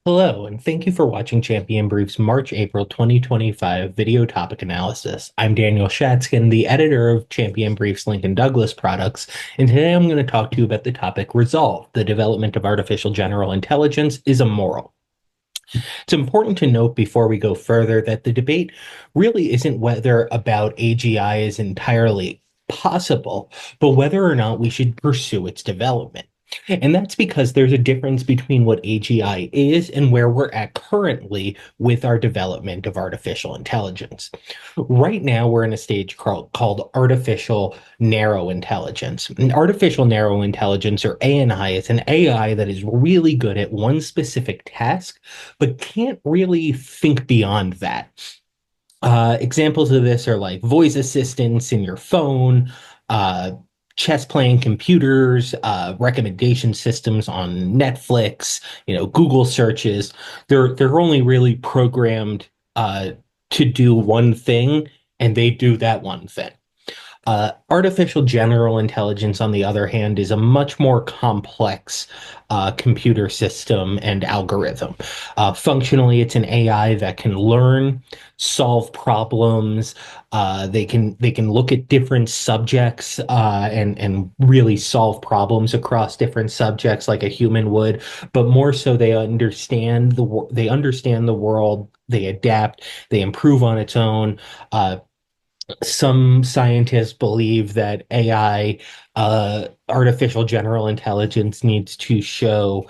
Hello, and thank you for watching Champion Brief's March-April 2025 video topic analysis. I'm Daniel Shatskin, the editor of Champion Brief's Lincoln Douglas products, and today I'm going to talk to you about the topic Resolve, the development of artificial general intelligence is immoral. It's important to note before we go further that the debate really isn't whether about AGI is entirely possible, but whether or not we should pursue its development. And that's because there's a difference between what AGI is and where we're at currently with our development of artificial intelligence. Right now, we're in a stage called artificial narrow intelligence. And artificial narrow intelligence, or ANI, is an AI that is really good at one specific task, but can't really think beyond that. Examples of this are like voice assistants in your phone, uh, chess playing computers, recommendation systems on Netflix, Google searches. They're only really programmed to do one thing, and they do that one thing. Artificial general intelligence, on the other hand, is a much more complex computer system and algorithm. Functionally, it's an AI that can learn, solve problems. They can look at different subjects and really solve problems across different subjects like a human would. But more so, they understand the world. They adapt. They improve on its own. Some scientists believe that AI, artificial general intelligence, needs to show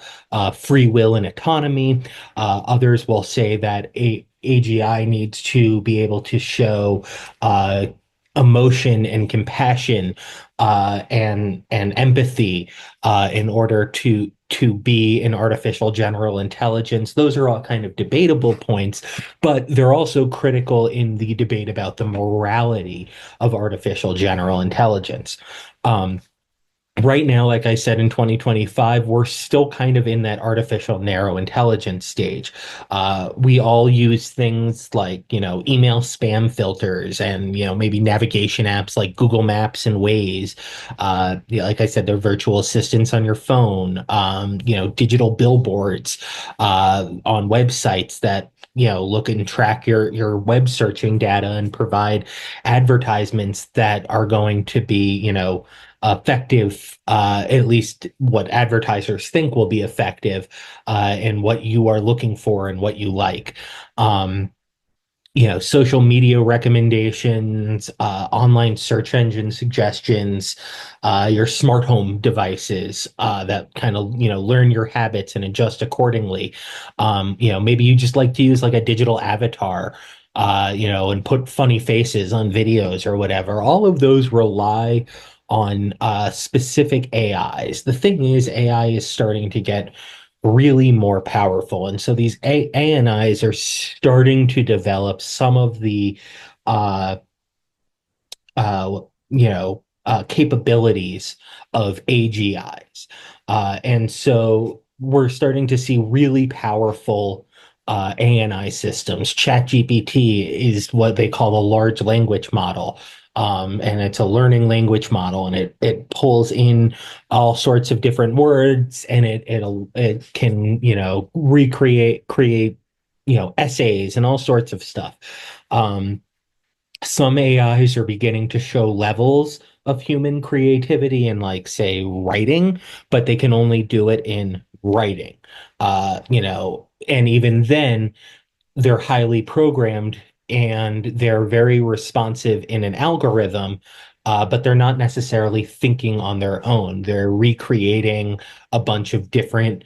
free will and autonomy. Others will say that AGI needs to be able to show emotion and compassion and empathy in order to be an artificial general intelligence. Those are all kind of debatable points, but they're also critical in the debate about the morality of artificial general intelligence. Um, Right now, like I said, in 2025, we're still kind of in that artificial narrow intelligence stage. We all use things like, email spam filters and, maybe navigation apps like Google Maps and Waze. Like I said, they're virtual assistants on your phone, digital billboards on websites that look and track your web searching data and provide advertisements that are going to be, effective, at least what advertisers think will be effective, and what you are looking for and what you like. Um, Social media recommendations, online search engine suggestions, your smart home devices that kind of, learn your habits and adjust accordingly. Maybe you just like to use like a digital avatar, and put funny faces on videos or whatever. All of those rely on specific AIs. The thing is, AI is starting to get really more powerful. And so these ANIs are starting to develop some of the uh, capabilities of AGIs. And so we're starting to see really powerful ANI systems. ChatGPT is what they call a large language model. And it's a learning language model, and it pulls in all sorts of different words, and it can create essays and all sorts of stuff. Some AIs are beginning to show levels of human creativity in, like, say, writing, but they can only do it in writing. And even then, they're highly programmed and they're very responsive in an algorithm, but they're not necessarily thinking on their own. They're recreating a bunch of different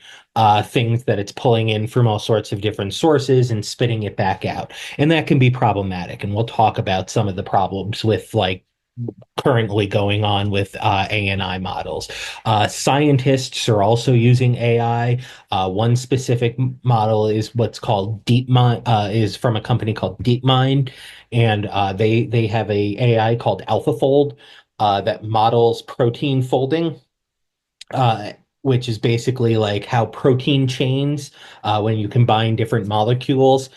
things that it's pulling in from all sorts of different sources and spitting it back out. And that can be problematic. And we'll talk about some of the problems with, like, currently going on with ANI models. Scientists are also using AI. One specific model is what's called DeepMind, is from a company called DeepMind, and they have a AI called AlphaFold that models protein folding. Uh, which is basically like how protein chains, when you combine different molecules,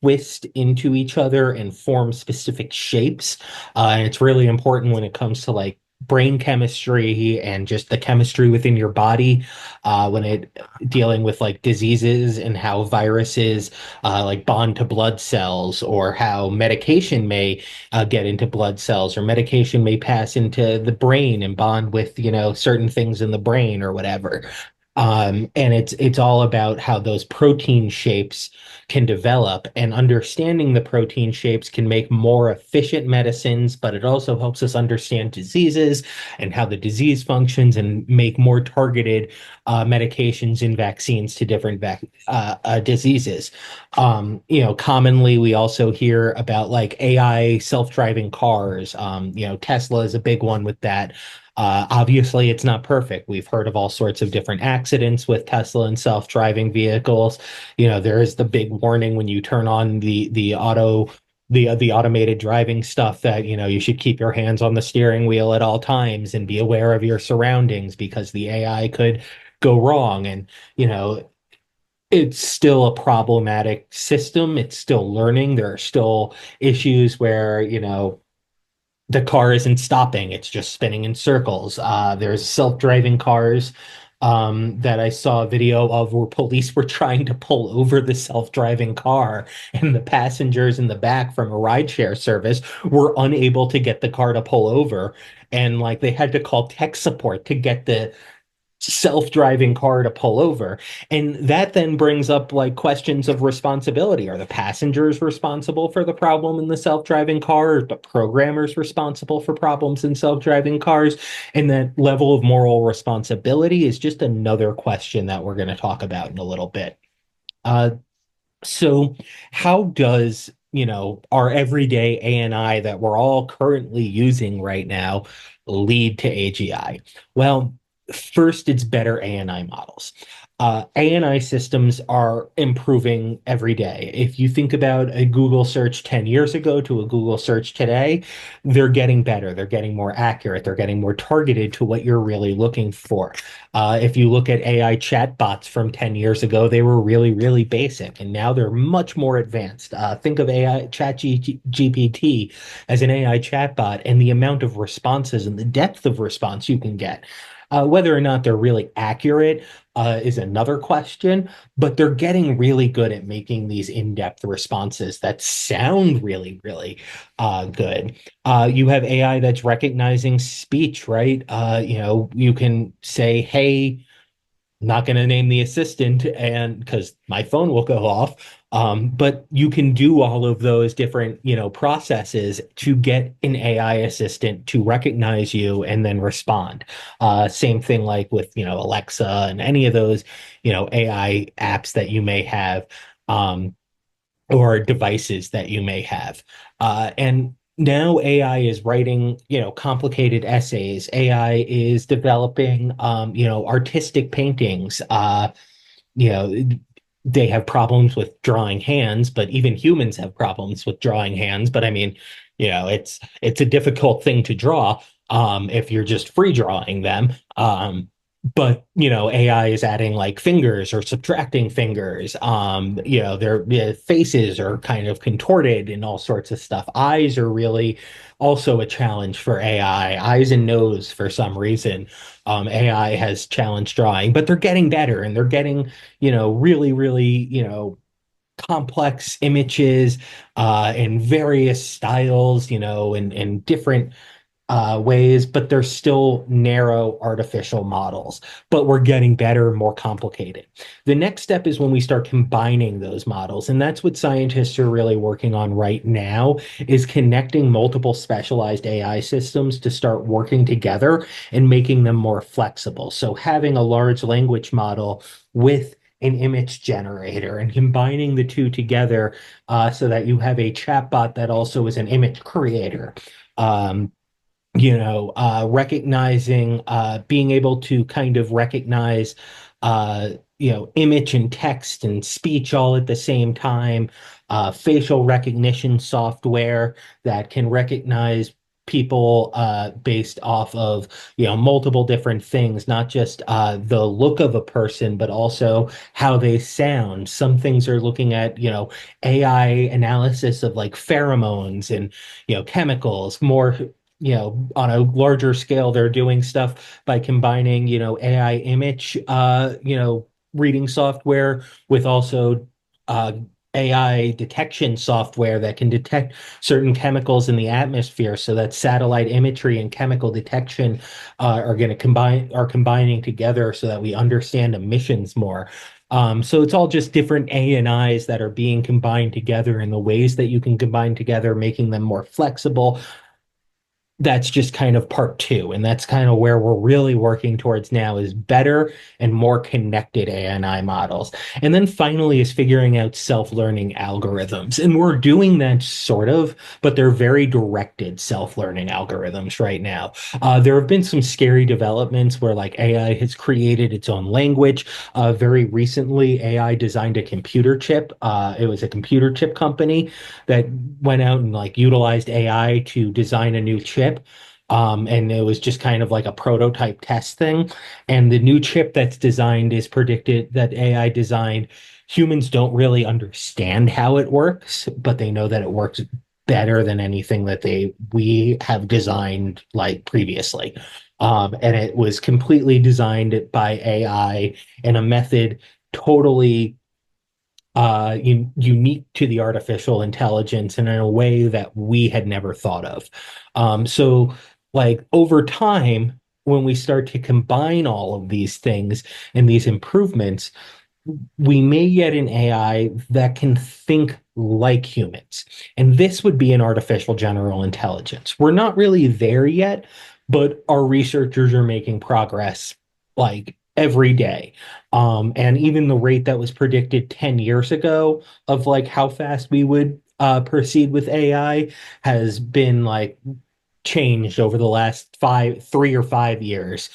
twist into each other and form specific shapes. And it's really important when it comes to, like, brain chemistry and just the chemistry within your body when it dealing with like diseases and how viruses like bond to blood cells, or how medication may get into blood cells, or medication may pass into the brain and bond with, certain things in the brain or whatever. And it's all about how those protein shapes can develop, and understanding the protein shapes can make more efficient medicines, but it also helps us understand diseases and how the disease functions, and make more targeted medications and vaccines to different diseases. Commonly we also hear about like AI self-driving cars. Tesla is a big one with that. Obviously, it's not perfect. We've heard of all sorts of different accidents with Tesla and self-driving vehicles. There is the big warning when you turn on the automated driving stuff, that you should keep your hands on the steering wheel at all times and be aware of your surroundings, because the AI could go wrong. And it's still a problematic system. It's still learning. There are still issues where the car isn't stopping, it's just spinning in circles. There's self-driving cars that I saw a video of, where police were trying to pull over the self-driving car, and the passengers in the back from a rideshare service were unable to get the car to pull over. And like they had to call tech support to get the self-driving car to pull over. And that then brings up like questions of responsibility. Are the passengers responsible for the problem in the self-driving car? Are the programmers responsible for problems in self-driving cars? And that level of moral responsibility is just another question that we're going to talk about in a little bit. Uh, so how does, our everyday ANI that we're all currently using right now lead to AGI? Well, first, it's better ANI models. ANI systems are improving every day. If you think about a Google search 10 years ago to a Google search today, they're getting better. They're getting more accurate. They're getting more targeted to what you're really looking for. If you look at AI chatbots from 10 years ago, they were really, really basic, and now they're much more advanced. Think of AI GPT as an AI chatbot, and the amount of responses and the depth of response you can get. Whether or not they're really accurate is another question, but they're getting really good at making these in-depth responses that sound really, really good. You have AI that's recognizing speech, right? You can say, hey, not going to name the assistant, and because my phone will go off. But you can do all of those different, processes to get an AI assistant to recognize you and then respond. Same thing like with, Alexa and any of those, AI apps that you may have, or devices that you may have. And now AI is writing, complicated essays. AI is developing, artistic paintings. You know, they have problems with drawing hands, but even humans have problems with drawing hands. But I mean, it's a difficult thing to draw if you're just free drawing them. But AI is adding like fingers or subtracting fingers. Their faces are kind of contorted and all sorts of stuff. Eyes are really also a challenge for AI. Eyes and nose, for some reason, AI has challenged drawing, but they're getting better, and they're getting really, really, complex images in various styles, and different ways, but they're still narrow artificial models. But we're getting better, more complicated. The next step is when we start combining those models, and that's what scientists are really working on right now, is connecting multiple specialized AI systems to start working together and making them more flexible. So having a large language model with an image generator and combining the two together so that you have a chatbot that also is an image creator. Recognizing, being able to kind of recognize, image and text and speech all at the same time, facial recognition software that can recognize people based off of, multiple different things, not just the look of a person, but also how they sound. Some things are looking at, AI analysis of like pheromones and, chemicals, more on a larger scale, they're doing stuff by combining, AI image, reading software with also uh, AI detection software that can detect certain chemicals in the atmosphere, so that satellite imagery and chemical detection are combining together so that we understand emissions more. So it's all just different ANIs that are being combined together in the ways that you can combine together, making them more flexible. That's just kind of part two. And that's kind of where we're really working towards now, is better and more connected ANI models. And then finally is figuring out self-learning algorithms. And we're doing that sort of, but they're very directed self-learning algorithms right now. There have been some scary developments where like AI has created its own language. Very recently, AI designed a computer chip. It was a computer chip company that went out and like utilized AI to design a new chip. And it was just kind of like a prototype test thing. And the new chip that's designed is predicted that AI designed. Humans don't really understand how it works, but they know that it works better than anything that we have designed like previously. And it was completely designed by AI in a method totally unique to the artificial intelligence and in a way that we had never thought of. So, like over time, when we start to combine all of these things and these improvements, we may get an AI that can think like humans. And this would be an artificial general intelligence. We're not really there yet, but our researchers are making progress like every day. And even the rate that was predicted 10 years ago of like how fast we would proceed with AI has been like changed over the last 3 or 5 years,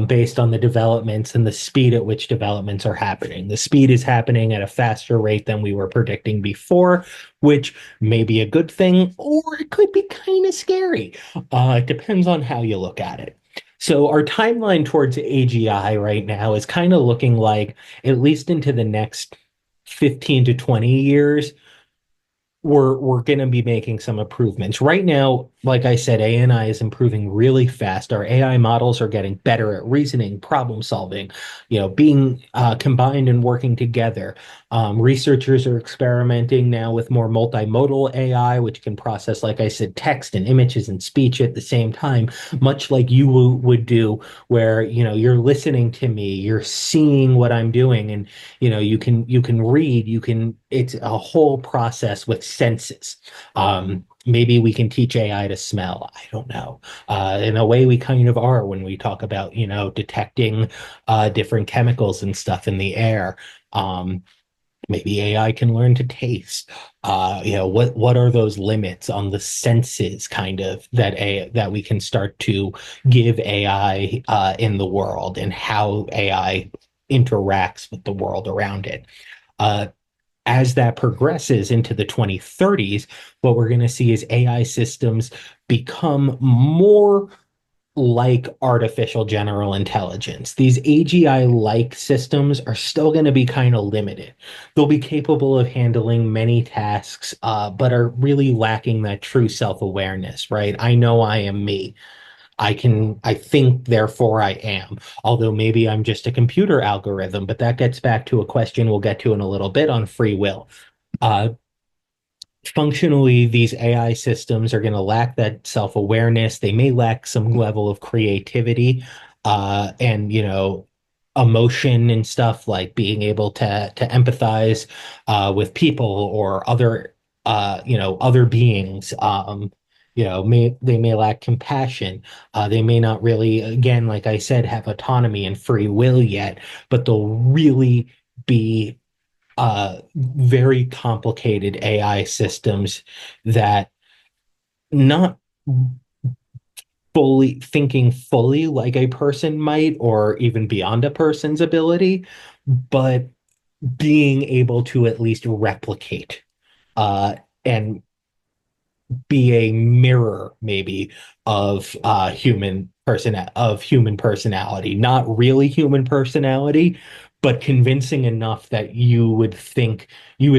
based on the developments and the speed at which developments are happening. The speed is happening at a faster rate than we were predicting before, which may be a good thing, or it could be kind of scary. It depends on how you look at it. So our timeline towards AGI right now is kind of looking like, at least into the next 15 to 20 years, we're going to be making some improvements. Right now, like I said, ANI is improving really fast. Our AI models are getting better at reasoning, problem solving, being combined and working together. Researchers are experimenting now with more multimodal AI, which can process, like I said, text and images and speech at the same time, much like you would do, where you're listening to me, you're seeing what I'm doing, and you can read, it's a whole process with senses. Maybe we can teach AI to smell. I don't know. In a way, we kind of are when we talk about, detecting different chemicals and stuff in the air. Maybe AI can learn to taste. What are those limits on the senses, kind of, that we can start to give AI in the world, and how AI interacts with the world around it. Uh, as that progresses into the 2030s, what we're going to see is AI systems become more like artificial general intelligence. These AGI-like systems are still going to be kind of limited. They'll be capable of handling many tasks, but are really lacking that true self-awareness, right? I know I am me. I think, therefore I am. Although maybe I'm just a computer algorithm, but that gets back to a question we'll get to in a little bit on free will. Uh, Functionally, these AI systems are going to lack that self-awareness. They may lack some level of creativity, and emotion and stuff, like being able to empathize with people or other beings. They may lack compassion. They may not really, again, like I said, have autonomy and free will yet, but they'll really be very complicated AI systems that, not fully like a person might, or even beyond a person's ability, but being able to at least replicate uh, and be a mirror, maybe, of human personality, not really human personality, but convincing enough that you would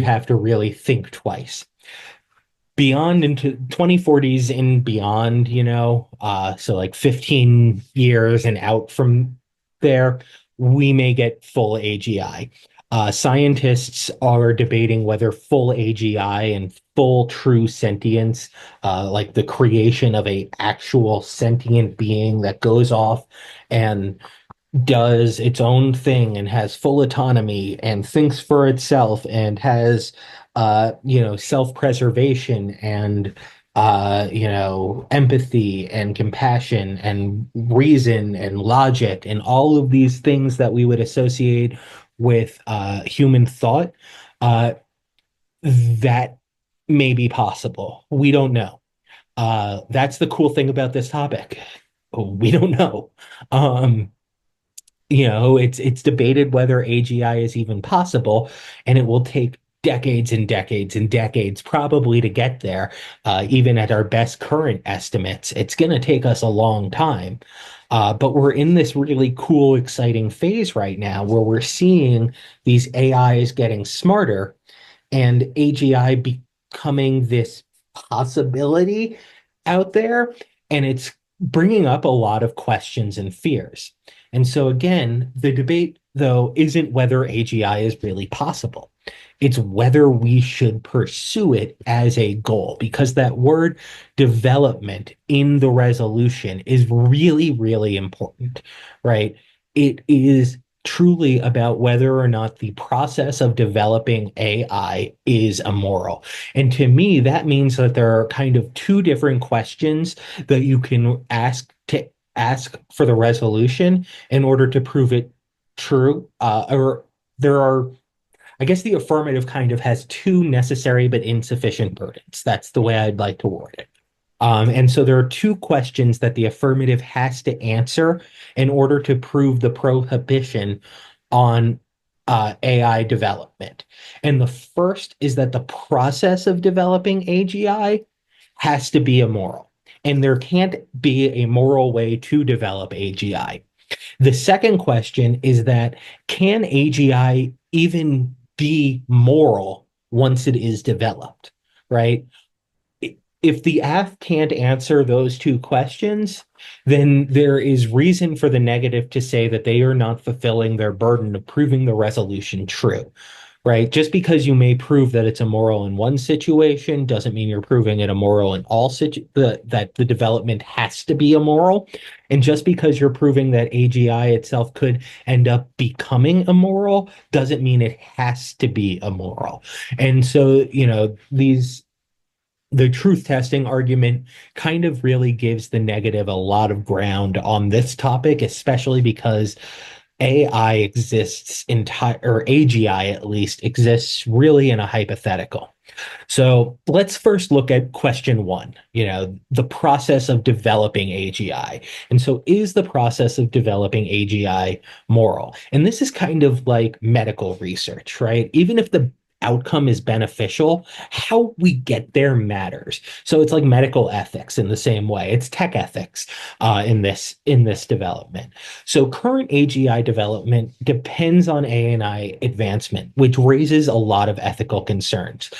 have to really think twice. beyond into 2040s and beyond, so like 15 years and out from there, we may get full AGI. Scientists are debating whether full AGI and full true sentience, like the creation of a actual sentient being that goes off and does its own thing and has full autonomy and thinks for itself and has self-preservation and empathy and compassion and reason and logic and all of these things that we would associate with human thought, uh, that may be possible. We don't know. That's the cool thing about this topic. We don't know. Um, it's debated whether AGI is even possible, and it will take decades and decades and decades probably to get there. Even at our best current estimates, it's going to take us a long time. But we're in this really cool, exciting phase right now where we're seeing these AIs getting smarter and AGI becoming this possibility out there. And it's bringing up a lot of questions and fears. And so, again, the debate, though, isn't whether AGI is really possible. It's whether we should pursue it as a goal, because that word development in the resolution is really, really important, right? It is truly about whether or not the process of developing AI is immoral. And to me, that means that there are kind of two different questions that you can ask for the resolution in order to prove it true. Or there are, I guess the affirmative kind of has two necessary but insufficient burdens. That's the way I'd like to word it. And so there are two questions that the affirmative has to answer in order to prove the prohibition on AI development. And the first is that the process of developing AGI has to be immoral. And there can't be a moral way to develop AGI. The second question is that can AGI even be moral once it is developed, right? If the F can't answer those two questions, then there is reason for the negative to say that they are not fulfilling their burden of proving the resolution true, right? Just because you may prove that it's immoral in one situation doesn't mean you're proving it immoral in all that the development has to be immoral. And just because you're proving that AGI itself could end up becoming immoral doesn't mean it has to be immoral. And so, the truth testing argument kind of really gives the negative a lot of ground on this topic, especially because AI exists entire or AGI at least exists really in a hypothetical. So let's first look at question one, the process of developing AGI. And so is the process of developing AGI moral? And this is kind of like medical research, right? Even if the outcome is beneficial, how we get there matters. So it's like medical ethics in the same way. It's tech ethics in this development. So current AGI development depends on ANI advancement, which raises a lot of ethical concerns.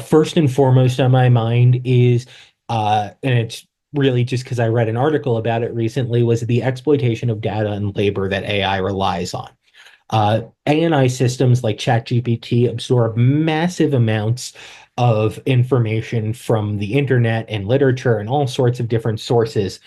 First and foremost on my mind is, and it's really just because I read an article about it recently, was the exploitation of data and labor that AI relies on. ANI systems like ChatGPT absorb massive amounts of information from the internet and literature and all sorts of different sources.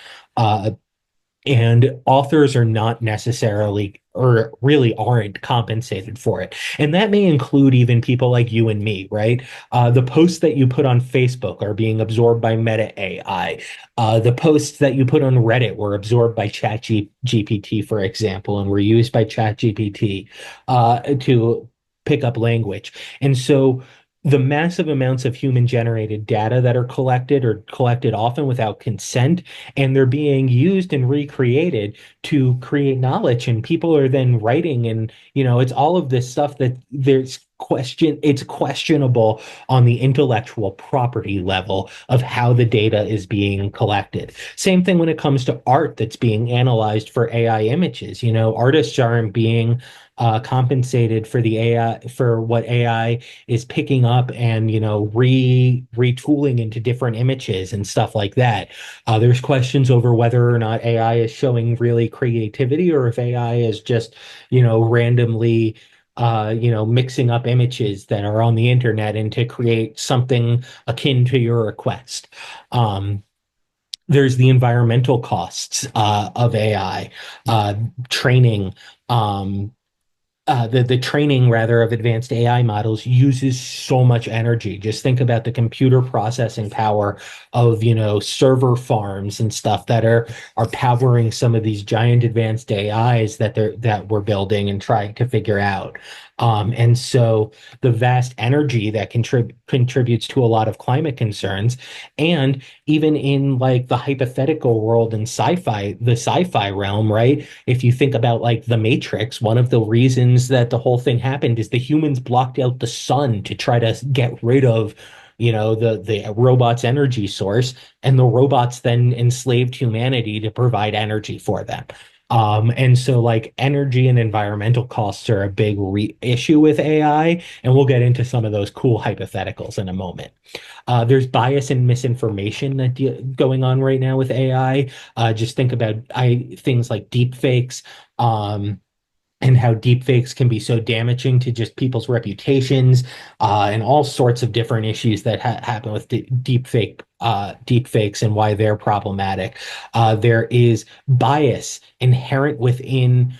And authors are not necessarily or really aren't compensated for it. And that may include even people like you and me, right? The posts that you put on Facebook are being absorbed by Meta AI. The posts that you put on Reddit were absorbed by ChatGPT, for example, and were used by ChatGPT to pick up language. And so the massive amounts of human generated data that are collected often without consent, and they're being used and recreated to create knowledge, and people are then writing, and it's all of this stuff that there's it's questionable on the intellectual property level of how the data is being collected. Same thing when it comes to art that's being analyzed for AI images. Artists aren't being compensated for the AI for what AI is picking up and retooling into different images and stuff like that. There's questions over whether or not AI is showing really creativity or if AI is just randomly mixing up images that are on the internet and to create something akin to your request. Um, there's the environmental costs of AI, training. The training rather of advanced AI models uses so much energy. Just think about the computer processing power of server farms and stuff that are powering some of these giant advanced AIs that we're building and trying to figure out. And so the vast energy that contributes to a lot of climate concerns, and even in like the hypothetical world in the sci-fi realm, right? If you think about like the Matrix, one of the reasons that the whole thing happened is the humans blocked out the sun to try to get rid of the robot's energy source, and the robots then enslaved humanity to provide energy for them. And so like energy and environmental costs are a big issue with AI, and we'll get into some of those cool hypotheticals in a moment. There's bias and misinformation going on right now with AI. Just think about things like deep fakes. And how deepfakes can be so damaging to just people's reputations, and all sorts of different issues that happen with deepfakes and why they're problematic. There is bias inherent within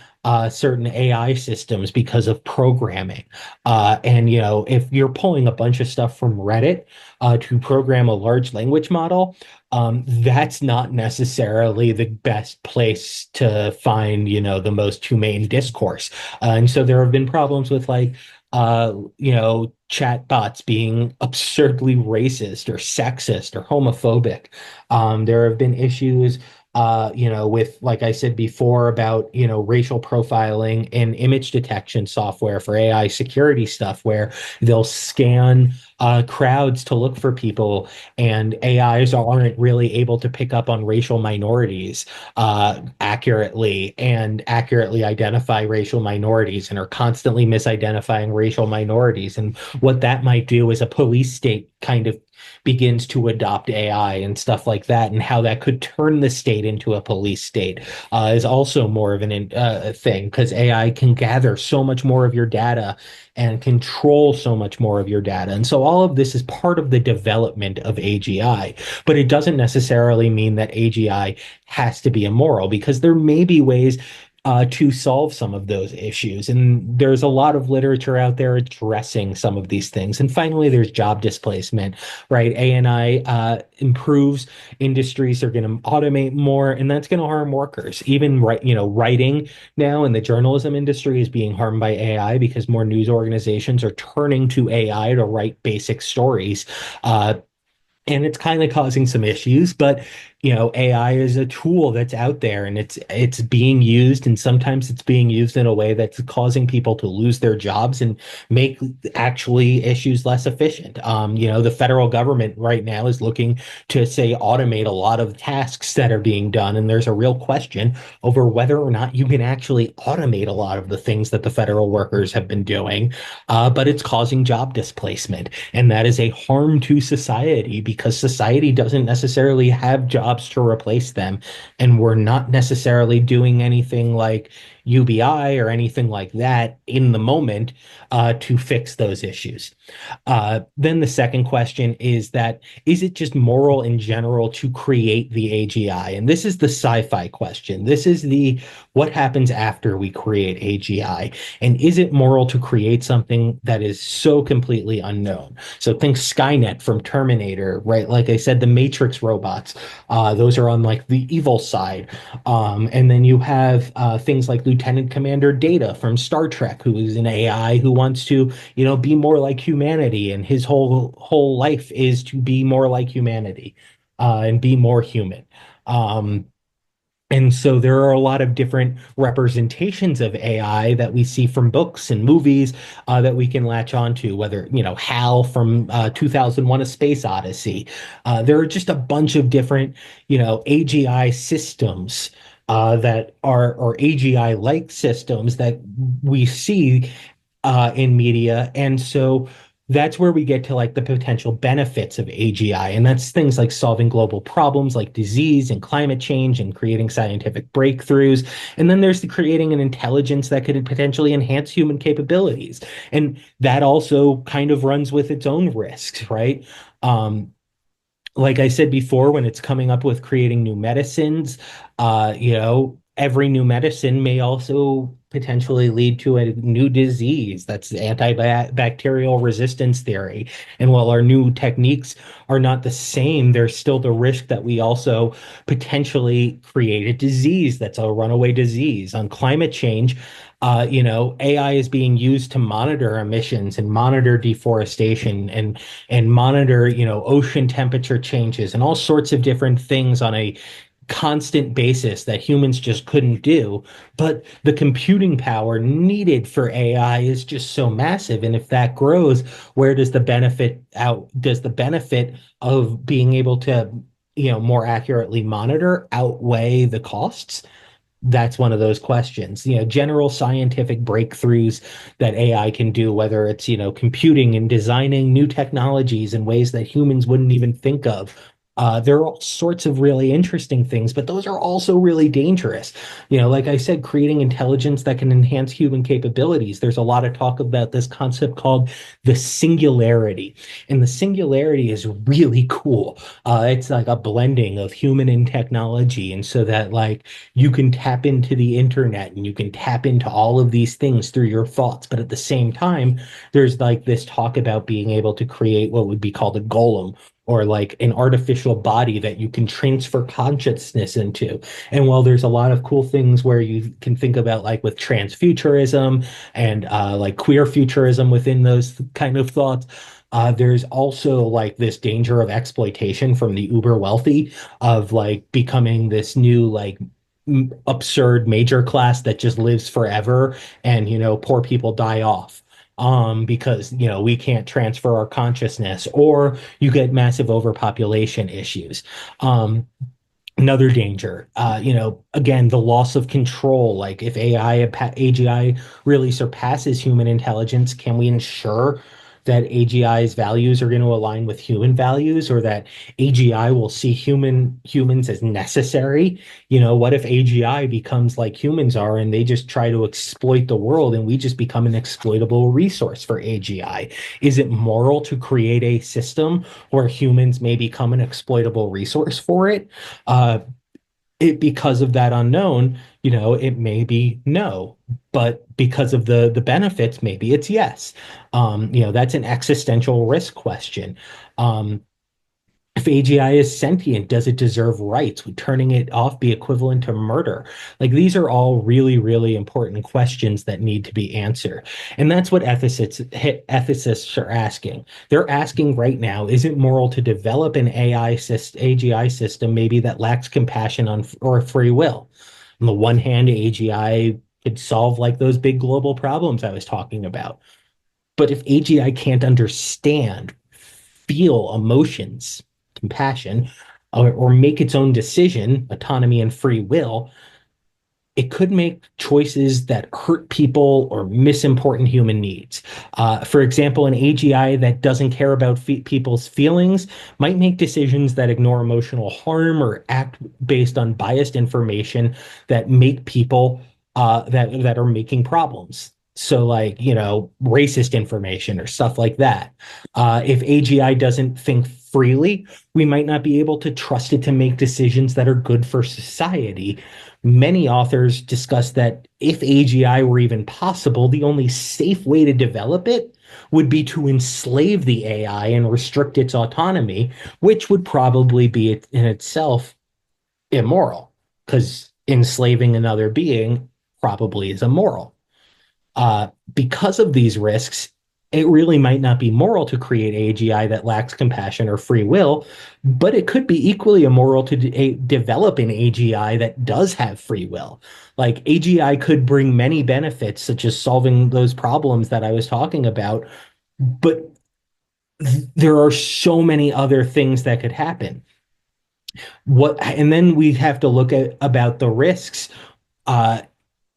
certain AI systems because of programming. And if you're pulling a bunch of stuff from Reddit to program a large language model, that's not necessarily the best place to find, the most humane discourse. And so there have been problems with like, chat bots being absurdly racist or sexist or homophobic. There have been issues, with, like I said before, about, racial profiling and image detection software for AI security stuff, where they'll scan crowds to look for people, and AIs aren't really able to pick up on racial minorities accurately and accurately identify racial minorities, and are constantly misidentifying racial minorities. And what that might do is a police state kind of begins to adopt AI and stuff like that, and how that could turn the state into a police state is also more of a thing, because AI can gather so much more of your data and control so much more of your data. And so all of this is part of the development of AGI, but it doesn't necessarily mean that AGI has to be immoral, because there may be ways to solve some of those issues. And there's a lot of literature out there addressing some of these things. And finally, there's job displacement, right? ANI improves, industries are going to automate more, and that's going to harm workers. Even writing now in the journalism industry is being harmed by AI, because more news organizations are turning to AI to write basic stories. And it's kind of causing some issues, but AI is a tool that's out there, and it's being used, and sometimes it's being used in a way that's causing people to lose their jobs and make actually issues less efficient. The federal government right now is looking to say automate a lot of tasks that are being done, and there's a real question over whether or not you can actually automate a lot of the things that the federal workers have been doing, but it's causing job displacement, and that is a harm to society, because society doesn't necessarily have jobs to replace them. And we're not necessarily doing anything like UBI or anything like that in the moment to fix those issues. Then the second question is it just moral in general to create the AGI? And this is the sci-fi question. This is the what happens after we create AGI? And is it moral to create something that is so completely unknown? So think Skynet from Terminator, right? Like I said, the Matrix robots, those are on like the evil side. And then you have things like Lieutenant Commander Data from Star Trek, who is an AI who wants to, be more like humanity, and his whole life is to be more like humanity, and be more human. Um, And so there are a lot of different representations of AI that we see from books and movies that we can latch onto, whether, HAL from 2001: A Space Odyssey. There are just a bunch of different, AGI systems that are, or AGI-like systems that we see in media. And so that's where we get to like the potential benefits of AGI. And that's things like solving global problems like disease and climate change and creating scientific breakthroughs. And then there's the creating an intelligence that could potentially enhance human capabilities. And that also kind of runs with its own risks, right? Like I said before, when it's coming up with creating new medicines, every new medicine may also potentially lead to a new disease. That's antibacterial resistance theory. And while our new techniques are not the same, there's still the risk that we also potentially create a disease that's a runaway disease. On climate change, AI is being used to monitor emissions and monitor deforestation and monitor, ocean temperature changes and all sorts of different things on a constant basis that humans just couldn't do. But the computing power needed for AI is just so massive. And if that grows, where does the benefit out? Does the benefit of being able to, more accurately monitor outweigh the costs? That's one of those questions. General scientific breakthroughs that AI can do, whether it's, computing and designing new technologies in ways that humans wouldn't even think of. There are all sorts of really interesting things, but those are also really dangerous. Like I said, creating intelligence that can enhance human capabilities. There's a lot of talk about this concept called the singularity. And the singularity is really cool. It's like a blending of human and technology. And so that, like, you can tap into the internet and you can tap into all of these things through your thoughts. But at the same time, there's like this talk about being able to create what would be called a golem, or like an artificial body that you can transfer consciousness into. And while there's a lot of cool things where you can think about, like with transfuturism and like queer futurism within those kind of thoughts, there's also like this danger of exploitation from the uber wealthy, of like becoming this new like absurd major class that just lives forever, and poor people die off because we can't transfer our consciousness, or you get massive overpopulation issues. Another danger, again, the loss of control. Like if AGI really surpasses human intelligence, can we ensure that AGI's values are going to align with human values, or that AGI will see humans as necessary? What if AGI becomes like humans are and they just try to exploit the world and we just become an exploitable resource for AGI? Is it moral to create a system where humans may become an exploitable resource for it? Because of that unknown, it may be no, but because of the benefits, maybe it's yes. That's an existential risk question. Um, if AGI is sentient, does it deserve rights? Would turning it off be equivalent to murder? Like these are all really, really important questions that need to be answered. And that's what ethicists are asking. They're asking right now, is it moral to develop an AGI system maybe that lacks compassion or free will? On the one hand, AGI could solve like those big global problems I was talking about. But if AGI can't understand, feel emotions, compassion, or make its own decision, autonomy and free will, it could make choices that hurt people or miss important human needs. For example, an AGI that doesn't care about people's feelings might make decisions that ignore emotional harm or act based on biased information that make people that are making problems. So, like, racist information or stuff like that. If AGI doesn't think freely, we might not be able to trust it to make decisions that are good for society. Many authors discuss that if AGI were even possible, the only safe way to develop it would be to enslave the AI and restrict its autonomy, which would probably be in itself immoral, because enslaving another being probably is immoral. Because of these risks, It really might not be moral to create AGI that lacks compassion or free will, but it could be equally immoral to develop an AGI that does have free will. Like AGI could bring many benefits, such as solving those problems that I was talking about, but there are so many other things that could happen. And then we have to look at about the risks. Uh,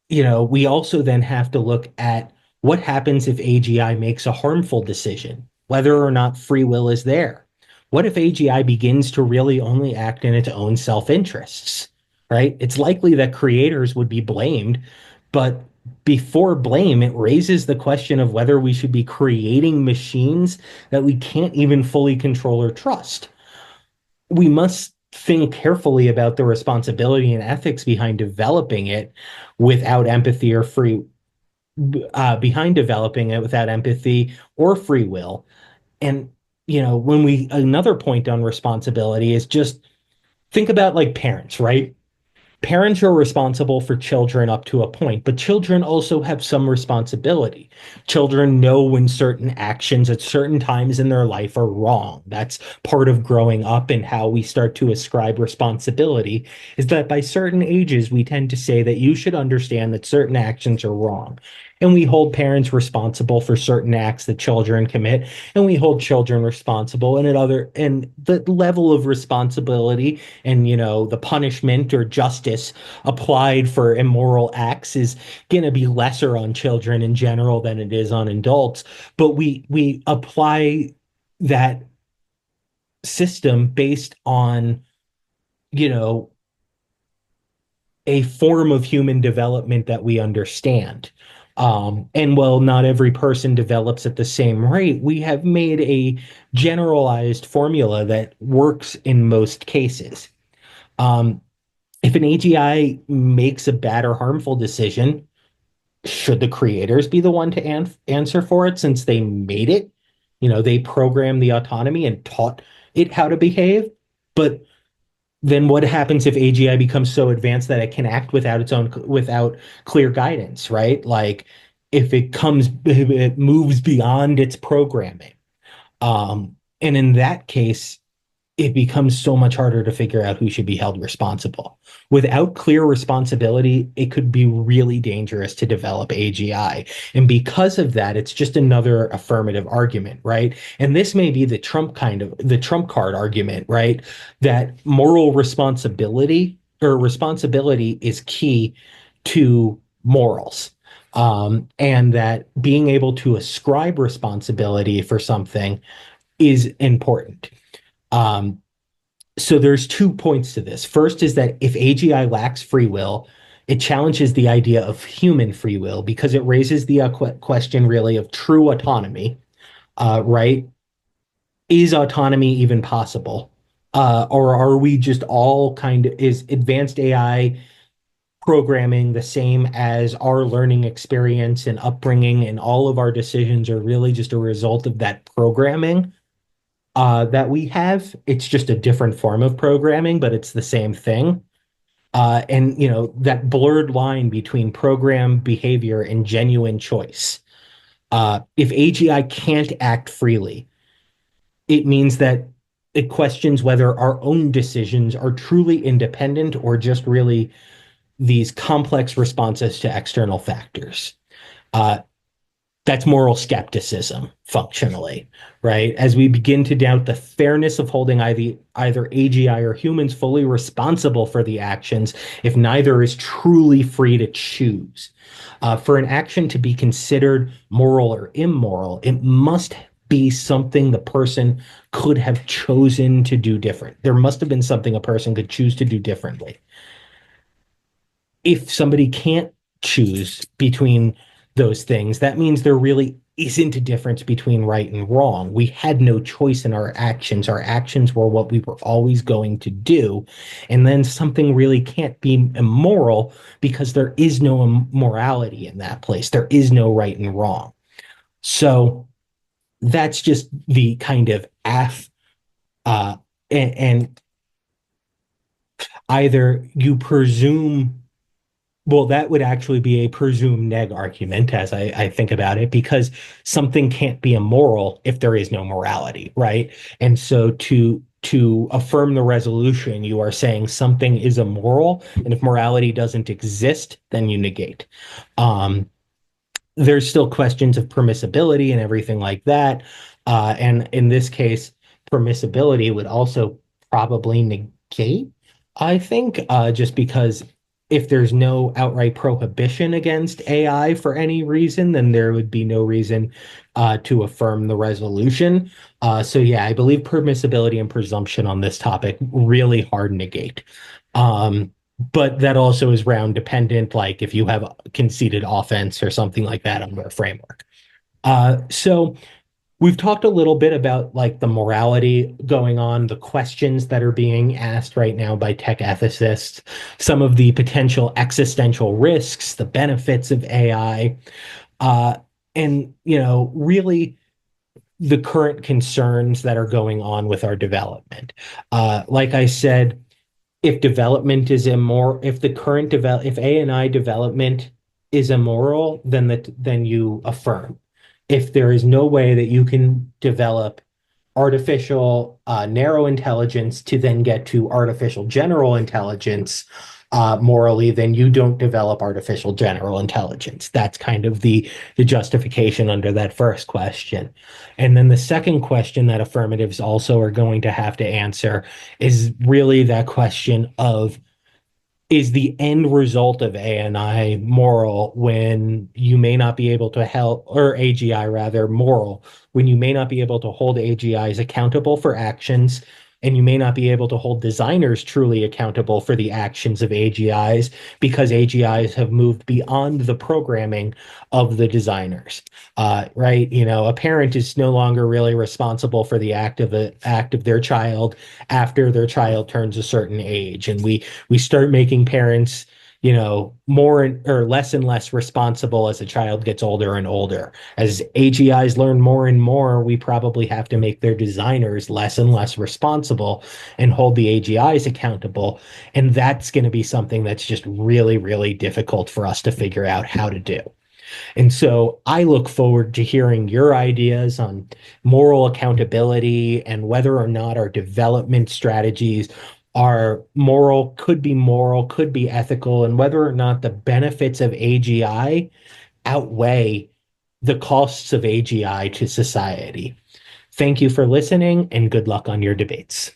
we also then have to look at what happens if AGI makes a harmful decision, whether or not free will is there. What if AGI begins to really only act in its own self-interests, right? It's likely that creators would be blamed, but before blame, it raises the question of whether we should be creating machines that we can't even fully control or trust. We must think carefully about the responsibility and ethics behind developing it without empathy or free behind developing it without empathy or free will. And when we another point on responsibility is just think about like parents, right? Parents are responsible for children up to a point, but children also have some responsibility. Children know when certain actions at certain times in their life are wrong. That's part of growing up, and how we start to ascribe responsibility is that by certain ages, we tend to say that you should understand that certain actions are wrong. And we hold parents responsible for certain acts that children commit, and we hold children responsible and the level of responsibility and the punishment or justice applied for immoral acts is going to be lesser on children in general than it is on adults, but we apply that system based on you know a form of human development that we understand. And while not every person develops at the same rate, we have made a generalized formula that works in most cases. Um, if an AGI makes a bad or harmful decision, should the creators be the one to answer for it since they made it? They programmed the autonomy and taught it how to behave. But then what happens if AGI becomes so advanced that it can act without clear guidance, right? Like if it moves beyond its programming. And in that case, it becomes so much harder to figure out who should be held responsible. Without clear responsibility, it could be really dangerous to develop AGI. And because of that, it's just another affirmative argument, right? And this may be the Trump card argument, right? That moral responsibility or responsibility is key to morals. And that being able to ascribe responsibility for something is important. Um, so there's 2 points to this. First is that if AGI lacks free will, it challenges the idea of human free will because it raises the question really of true autonomy, right? Is autonomy even possible? Or are we just all is advanced AI programming the same as our learning experience and upbringing, and all of our decisions are really just a result of that programming? That we have. It's just a different form of programming, but it's the same thing. And that blurred line between program behavior and genuine choice. If AGI can't act freely, it means that it questions whether our own decisions are truly independent or just really these complex responses to external factors. Uh, That's moral skepticism, functionally, right? As we begin to doubt the fairness of holding either AGI or humans fully responsible for the actions if neither is truly free to choose. For an action to be considered moral or immoral, it must be something the person could have chosen to do different. There must have been something a person could choose to do differently. If somebody can't choose between those things, that means there really isn't a difference between right and wrong. We had no choice in our actions. Our actions were what we were always going to do. And then something really can't be immoral because there is no morality in that place. There is no right and wrong. So that's just the kind of uh, and, and either you presume Well, that would actually be a presumed neg argument as I think about it, because something can't be immoral if there is no morality, right? And so to affirm the resolution, you are saying something is immoral, and if morality doesn't exist, then you negate. Um, there's still questions of permissibility and everything like that. And in this case, permissibility would also probably negate, I think, just because if there's no outright prohibition against AI for any reason, then there would be no reason to affirm the resolution. So, yeah, I believe permissibility and presumption on this topic really hard negate. But that also is round dependent, like if you have conceded offense or something like that under a framework. So we've talked a little bit about like the morality going on, the questions that are being asked right now by tech ethicists, some of the potential existential risks, the benefits of AI, uh, and really the current concerns that are going on with our development. Like I said, if development is immoral, if the current if ANI development is immoral, then you affirm. If there is no way that you can develop artificial narrow intelligence to then get to artificial general intelligence morally, then you don't develop artificial general intelligence. That's kind of the justification under that first question. And then the second question that affirmatives also are going to have to answer is really that question of, is the end result of ANI moral when you may not be able to help, or AGI rather, moral, when you may not be able to hold AGIs accountable for actions, and you may not be able to hold designers truly accountable for the actions of AGIs because AGIs have moved beyond the programming of the designers. Right? A parent is no longer really responsible for the act of their child after their child turns a certain age, and we start making parents, more or less and less responsible as a child gets older and older. As AGIs learn more and more, we probably have to make their designers less and less responsible and hold the AGIs accountable. And that's going to be something that's just really, really difficult for us to figure out how to do. And so I look forward to hearing your ideas on moral accountability and whether or not our development strategies are moral, could be ethical, and whether or not the benefits of AGI outweigh the costs of AGI to society. Thank you for listening and good luck on your debates.